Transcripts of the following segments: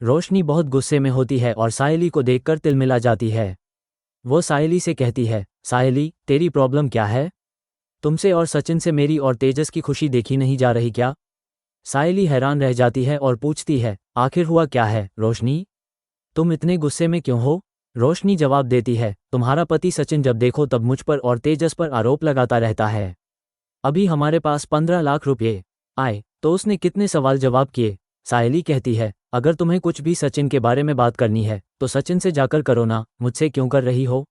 रोशनी बहुत गुस्से में होती है और सायली को देखकर तिलमिला जाती है। वो सायली से कहती है, सायली, तेरी प्रॉब्लम क्या है? तुमसे और सचिन से मेरी और तेजस की खुशी देखी नहीं जा रही क्या? सायली हैरान रह जाती है और पूछती है, आखिर हुआ क्या है रोशनी? तुम इतने गुस्से में क्यों हो? रोशनी जवाब देती है, तुम्हारा पति सचिन जब देखो तब मुझ पर और तेजस पर आरोप लगाता रहता है। अभी हमारे पास 15 लाख रुपये आए तो उसने कितने सवाल जवाब किए। सायली कहती है, अगर तुम्हें कुछ भी सचिन के बारे में बात करनी है तो सचिन से जाकर करो ना, मुझसे क्यों कर रही हो?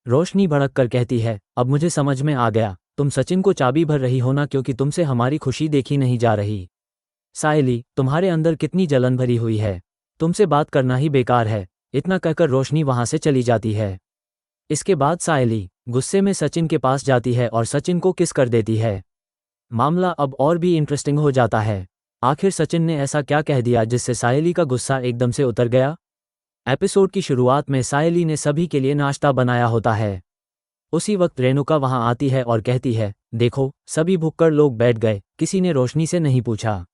रोशनी भड़क कर कहती है, अब मुझे समझ में आ गया, तुम सचिन को चाबी भर रही हो ना क्योंकि तुमसे हमारी खुशी देखी नहीं जा रही। सायली, तुम्हारे अंदर कितनी जलन भरी हुई है, तुमसे बात करना ही बेकार है। इतना कहकर रोशनी वहां से चली जाती है। इसके बाद सायली गुस्से में सचिन के पास जाती है और सचिन को किस कर देती है। मामला अब और भी इंटरेस्टिंग हो जाता है। आखिर सचिन ने ऐसा क्या कह दिया जिससे सायली का गुस्सा एकदम से उतर गया? एपिसोड की शुरुआत में सायली ने सभी के लिए नाश्ता बनाया होता है। उसी वक्त रेणुका वहां आती है और कहती है, देखो सभी भुक्कड़ लोग बैठ गए, किसी ने रोशनी से नहीं पूछा।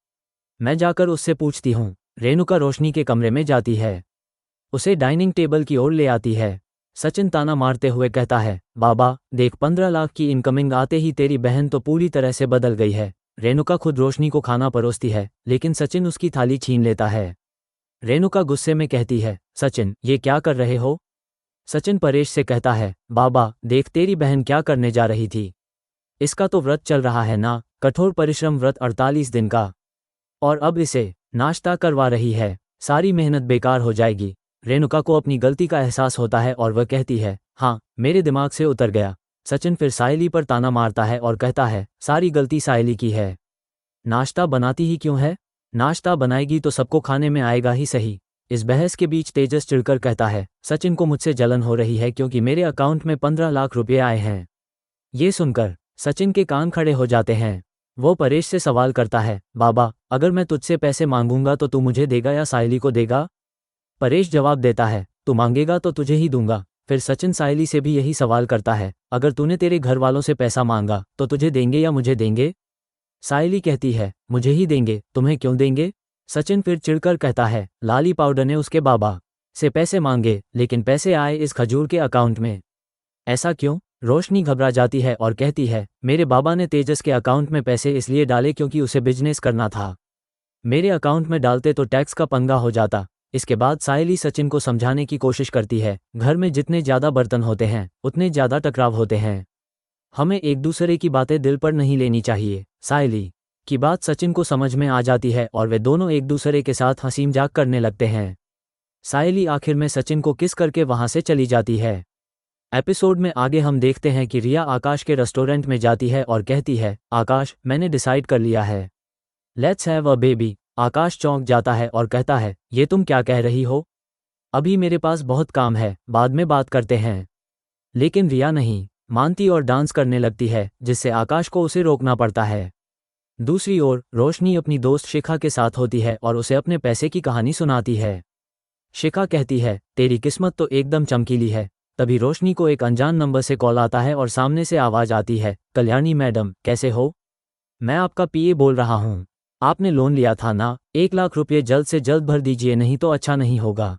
मैं जाकर उससे पूछती हूँ। रेणुका रोशनी के कमरे में जाती है, उसे डाइनिंग टेबल की ओर ले आती है। सचिन ताना मारते हुए कहता है, बाबा देख, 15 लाख की इनकमिंग आते ही तेरी बहन तो पूरी तरह से बदल गई है। रेणुका खुद रोशनी को खाना परोसती है लेकिन सचिन उसकी थाली छीन लेता है। रेणुका गुस्से में कहती है, सचिन ये क्या कर रहे हो? सचिन परेश से कहता है, बाबा देख, तेरी बहन क्या करने जा रही थी। इसका तो व्रत चल रहा है ना, कठोर परिश्रम व्रत 48 दिन का, और अब इसे नाश्ता करवा रही है, सारी मेहनत बेकार हो जाएगी। रेणुका को अपनी गलती का एहसास होता है और वह कहती है, हाँ मेरे दिमाग से उतर गया। सचिन फिर सायली पर ताना मारता है और कहता है, सारी गलती सायली की है। नाश्ता बनाती ही क्यों है? नाश्ता बनाएगी तो सबको खाने में आएगा ही सही। इस बहस के बीच तेजस चिढ़कर कहता है, सचिन को मुझसे जलन हो रही है क्योंकि मेरे अकाउंट में 15 लाख रुपये आए हैं। ये सुनकर सचिन के कान खड़े हो जाते हैं। वो परेश से सवाल करता है, बाबा अगर मैं तुझसे पैसे मांगूंगा तो तू मुझे देगा या सायली को देगा? परेश जवाब देता है, तू मांगेगा तो तुझे ही दूंगा। फिर सचिन सायली से भी यही सवाल करता है, अगर तूने तेरे घर वालों से पैसा मांगा तो तुझे देंगे या मुझे देंगे? सायली कहती है, मुझे ही देंगे, तुम्हें क्यों देंगे? सचिन फिर चिढ़कर कहता है, लाली पाउडर ने उसके बाबा से पैसे मांगे लेकिन पैसे आए इस खजूर के अकाउंट में। ऐसा क्यों? रोशनी घबरा जाती है और कहती है, मेरे बाबा ने तेजस के अकाउंट में पैसे इसलिए डाले क्योंकि उसे बिजनेस करना था। मेरे अकाउंट में डालते तो टैक्स का पंगा हो जाता। इसके बाद सायली सचिन को समझाने की कोशिश करती है, घर में जितने ज़्यादा बर्तन होते हैं उतने ज़्यादा टकराव होते हैं, हमें एक दूसरे की बातें दिल पर नहीं लेनी चाहिए। सायली की बात सचिन को समझ में आ जाती है और वे दोनों एक दूसरे के साथ हंसी मजाक करने लगते हैं। सायली आखिर में सचिन को किस करके वहां से चली जाती है। एपिसोड में आगे हम देखते हैं कि रिया आकाश के रेस्टोरेंट में जाती है और कहती है, आकाश मैंने डिसाइड कर लिया है, लेट्स हैव अ बेबी। आकाश चौंक जाता है और कहता है, ये तुम क्या कह रही हो? अभी मेरे पास बहुत काम है, बाद में बात करते हैं। लेकिन रिया नहीं मानती और डांस करने लगती है जिससे आकाश को उसे रोकना पड़ता है। दूसरी ओर रोशनी अपनी दोस्त शिखा के साथ होती है और उसे अपने पैसे की कहानी सुनाती है। शिखा कहती है, तेरी किस्मत तो एकदम चमकीली है। तभी रोशनी को एक अनजान नंबर से कॉल आता है और सामने से आवाज आती है, कल्याणी मैडम कैसे हो? मैं आपका पीए बोल रहा हूँ। आपने लोन लिया था ना, 1 लाख रुपये जल्द से जल्द भर दीजिए नहीं तो अच्छा नहीं होगा।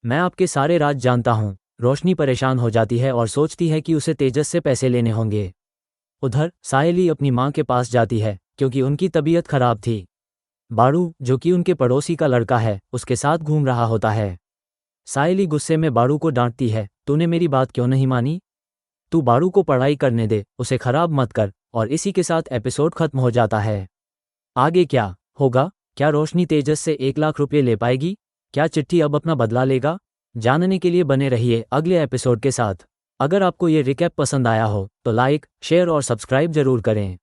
मैं आपके सारे राज जानता हूँ। रोशनी परेशान हो जाती है और सोचती है कि उसे तेजस से पैसे लेने होंगे। उधर सायली अपनी माँ के पास जाती है क्योंकि उनकी तबीयत खराब थी। बाड़ू जो कि उनके पड़ोसी का लड़का है उसके साथ घूम रहा होता है। सायली गुस्से में बाड़ू को डांटती है, तूने मेरी बात क्यों नहीं मानी? तू बाड़ू को पढ़ाई करने दे, उसे खराब मत कर। और इसी के साथ एपिसोड खत्म हो जाता है। आगे क्या होगा? क्या रोशनी तेजस से 1 लाख रुपये ले पाएगी? क्या चिट्ठी अब अपना बदला लेगा? जानने के लिए बने रहिए अगले एपिसोड के साथ। अगर आपको ये रिकैप पसंद आया हो तो लाइक, शेयर और सब्सक्राइब जरूर करें।